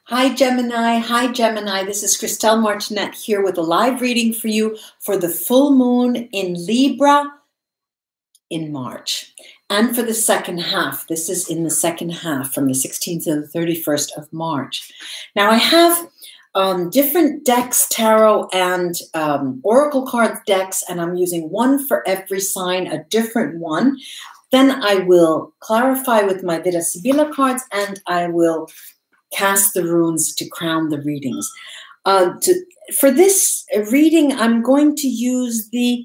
Hi, Gemini. Hi, Gemini. This is Christelle Martinette here with a live reading for you for the full moon in Libra in March. And for the second half, this is in the second half from the 16th to the 31st of March. Now, I have different decks, tarot and oracle card decks, and I'm using one for every sign, a different one. Then I will clarify with my VERA SIBILLA cards, and I will cast the runes to crown the readings. For this reading, I'm going to use the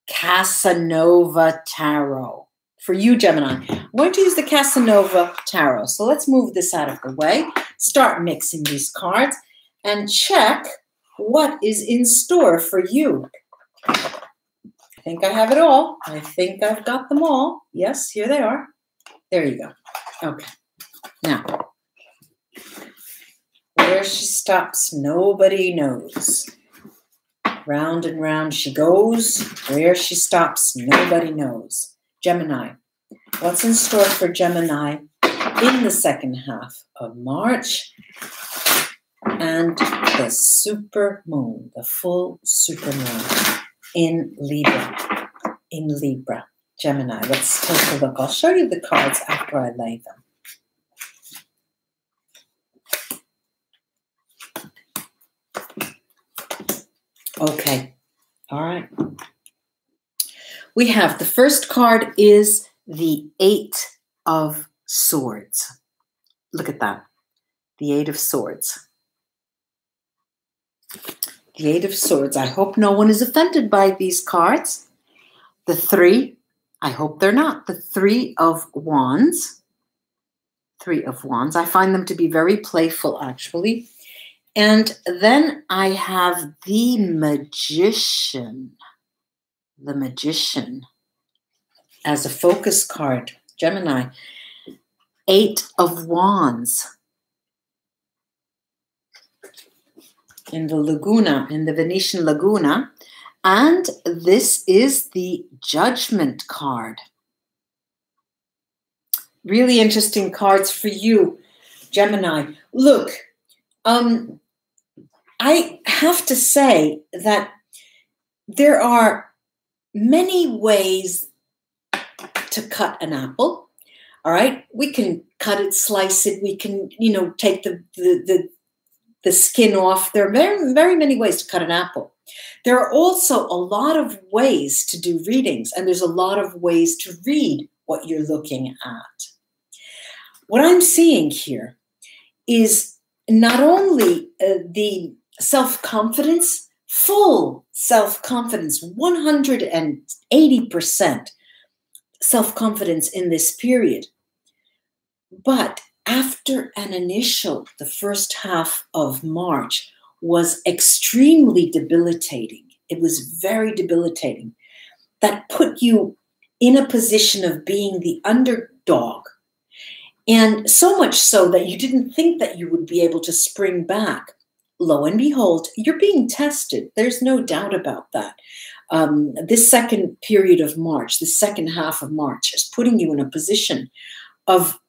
Casanova Tarot. For you, Gemini, I'm going to use the Casanova Tarot. So let's move this out of the way, start mixing these cards, and check what is in store for you. I think I have it all. I think I've got them all. Yes, here they are. There you go. Okay. Now, where she stops, nobody knows. Round and round she goes. Where she stops, nobody knows. Gemini. What's in store for Gemini in the second half of March? And the super moon, the full super moon in Libra. In Libra. Gemini. Let's take a look. I'll show you the cards after I lay them. Okay, all right. We have the first card is the Eight of Swords. Look at that, the Eight of Swords. The Eight of Swords. I hope no one is offended by these cards. The Three, I hope they're not. The Three of Wands. Three of Wands. I find them to be very playful, actually. And then I have the Magician. The Magician as a focus card. Gemini. Eight of Wands. In the Laguna, in the Venetian Laguna. And this is the Judgment card. Really interesting cards for you, Gemini. Look, I have to say that there are many ways to cut an apple. All right, we can cut it, slice it. We can, take the skin off. There are very, very many ways to cut an apple. There are also a lot of ways to do readings, and there's a lot of ways to read what you're looking at. What I'm seeing here is not only the self-confidence, full self-confidence, 180% self-confidence in this period. But after an initial, the first half of March was extremely debilitating. It was very debilitating. That put you in a position of being the underdog. And so much so that you didn't think that you would be able to spring back. Lo and behold, you're being tested. There's no doubt about that. This second period of March, the second half of March, is putting you in a position of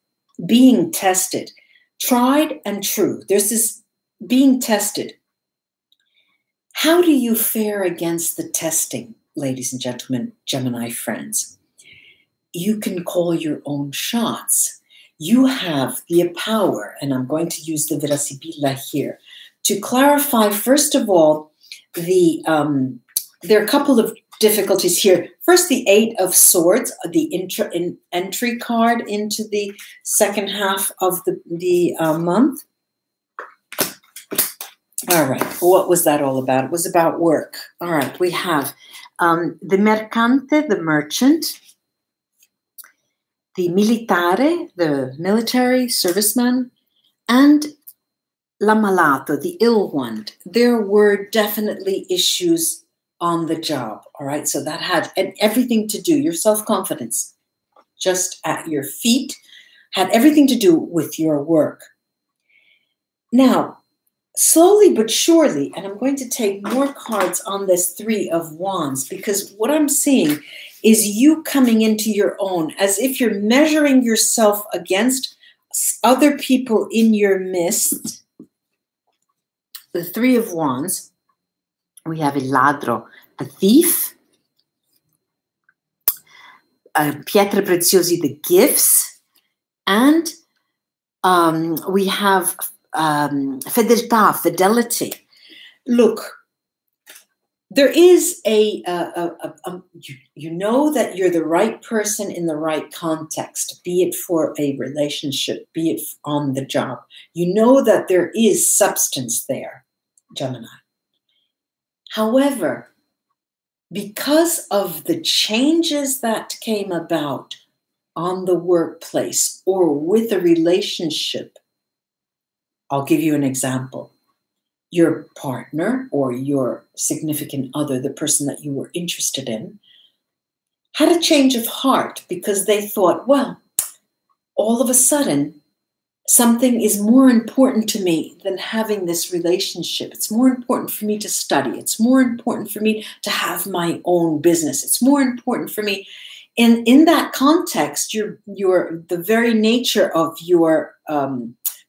being tested. Tried and true. There's this being tested. How do you fare against the testing, ladies and gentlemen, Gemini friends? You can call your own shots. You have the power, and I'm going to use the VERA SIBILLA here, to clarify, first of all, there are a couple of difficulties here. First, the Eight of Swords, the entry card into the second half of the month. All right, what was that all about? It was about work. All right, we have the Mercante, the merchant, the Militare, the military serviceman, and L'Ammalato, the ill one. There were definitely issues on the job, all right? So that had everything to do, your self-confidence, just at your feet, had everything to do with your work. Now, slowly but surely, and I'm going to take more cards on this Three of Wands, because what I'm seeing is you coming into your own, as if you're measuring yourself against other people in your midst, the Three of Wands, we have il ladro, the thief, pietre preziosi, the gifts, and we have fedeltà, fidelity. Look, there is you know that you're the right person in the right context, be it for a relationship, be it on the job. You know that there is substance there, Gemini. However, because of the changes that came about on the workplace or with a relationship, I'll give you an example. Your partner or your significant other, the person that you were interested in, had a change of heart because they thought, well, all of a sudden, something is more important to me than having this relationship. It's more important for me to study. It's more important for me to have my own business. It's more important for me. And in that context, the very nature of your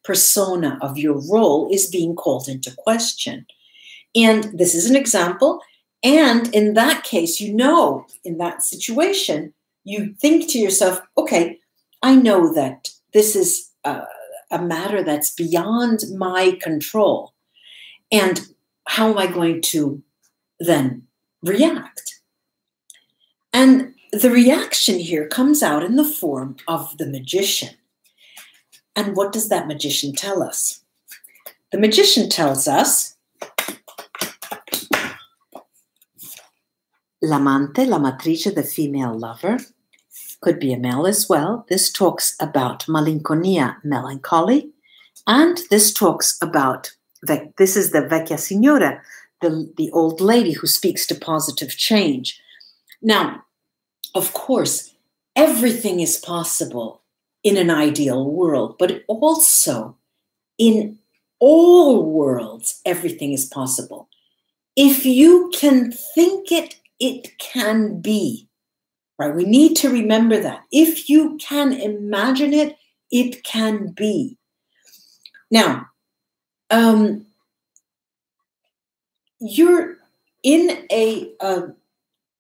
persona, of your role, is being called into question. And this is an example. And in that case, you know, in that situation, you think to yourself, okay, I know that this is a matter that's beyond my control. And how am I going to then react? And the reaction here comes out in the form of the magician. And what does that magician tell us? The magician tells us, l'amante, la matrice, the female lover, could be a male as well. This talks about malinconia, melancholy. And this talks about, this is the vecchia signora, the old lady who speaks to positive change. Now, of course, everything is possible in an ideal world, but also in all worlds, everything is possible. If you can think it, it can be, right? We need to remember that. If you can imagine it, it can be. Now, you're in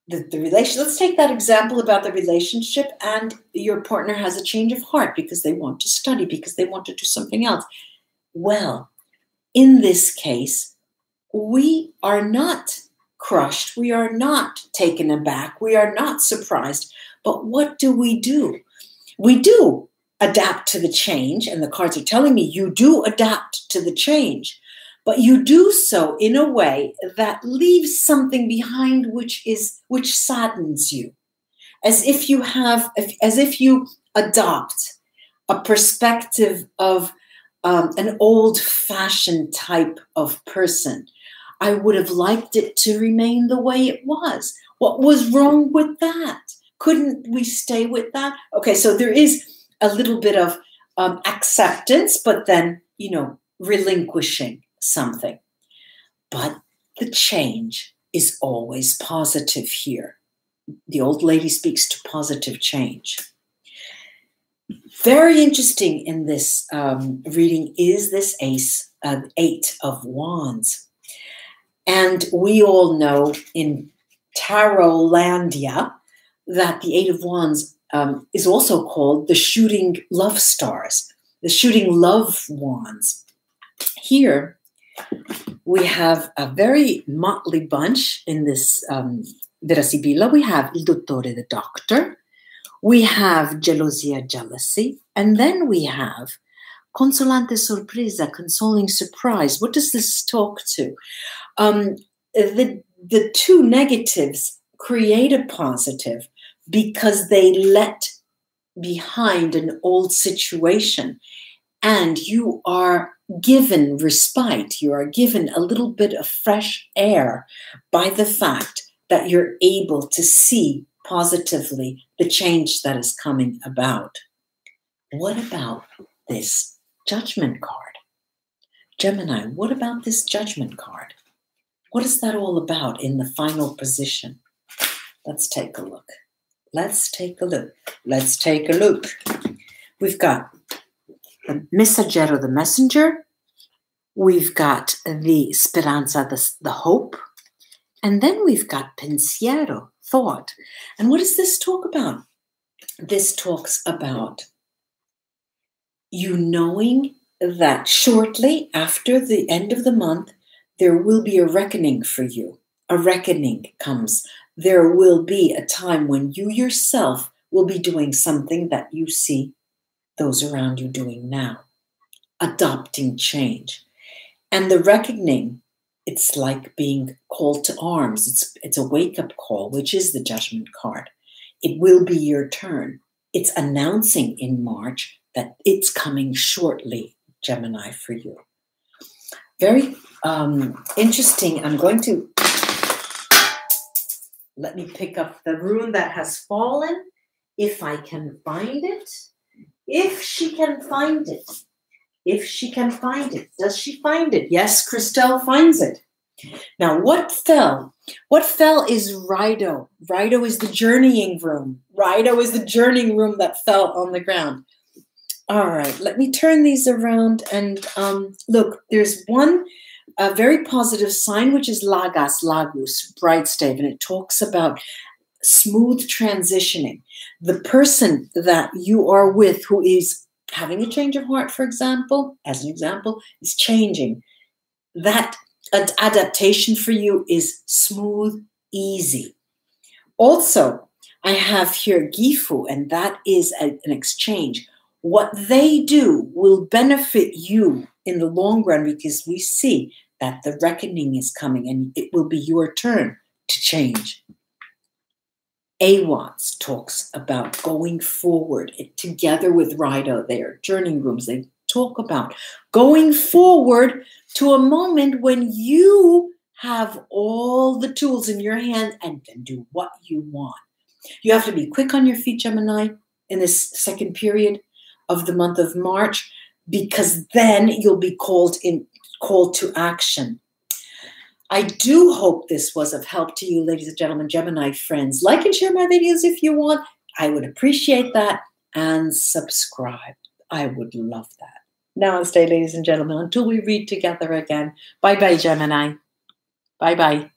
the relation. Let's take that example about the relationship, and your partner has a change of heart because they want to study, because they want to do something else. Well, in this case, we are not crushed. We are not taken aback. We are not surprised. But what do? We do adapt to the change, and the cards are telling me you do adapt to the change. But you do so in a way that leaves something behind which saddens you, as if you adopt a perspective of an old-fashioned type of person. I would have liked it to remain the way it was. What was wrong with that? Couldn't we stay with that? Okay, so there is a little bit of acceptance, but then, relinquishing something. But the change is always positive here. The old lady speaks to positive change. Very interesting in this reading is this Eight of Wands. And we all know in Tarotlandia that the Eight of Wands is also called the shooting love stars, the shooting love wands. Here, we have a very motley bunch in this Vera Sibilla. We have il dottore, the doctor. We have gelosia, jealousy. And then we have consolante sorpresa, consoling surprise. What does this talk to? The two negatives create a positive because they let behind an old situation. And you are given respite, you are given a little bit of fresh air by the fact that you're able to see positively the change that is coming about. What about this Judgment card? Gemini, what about this Judgment card? What is that all about in the final position? Let's take a look. Let's take a look. Let's take a look. We've got the Messaggero, the messenger, We've got the speranza, the hope. And then we've got pensiero, thought. And what does this talk about? This talks about you knowing that shortly after the end of the month, there will be a reckoning for you. A reckoning comes. There will be a time when you yourself will be doing something that you see those around you doing now. Adopting change. And the reckoning, it's like being called to arms. It's a wake-up call, which is the Judgment card. It will be your turn. It's announcing in March that it's coming shortly, Gemini, for you. Very interesting. I'm going to let me pick up the rune that has fallen, if I can find it. If she can find it. If she can find it. Does she find it? Yes, Christelle finds it. Now, what fell? What fell is Rido. Rido is the journeying room. Rido is the journeying room that fell on the ground. All right, let me turn these around and look, there's one very positive sign, which is Lagus, bright stave, and it talks about smooth transitioning. The person that you are with who is having a change of heart, for example, as an example, is changing. That adaptation for you is smooth, easy. Also, I have here Gifu, and that is an exchange. What they do will benefit you in the long run because we see that the reckoning is coming and it will be your turn to change. Awats talks about going forward together with Rido. They are journeying rooms. They talk about going forward to a moment when you have all the tools in your hand and can do what you want. You have to be quick on your feet, Gemini, in this second period of the month of March, because then you'll be called to action. I do hope this was of help to you, ladies and gentlemen, Gemini friends. Like and share my videos if you want. I would appreciate that. And subscribe. I would love that. Namaste, ladies and gentlemen. Until we read together again. Bye-bye, Gemini. Bye-bye.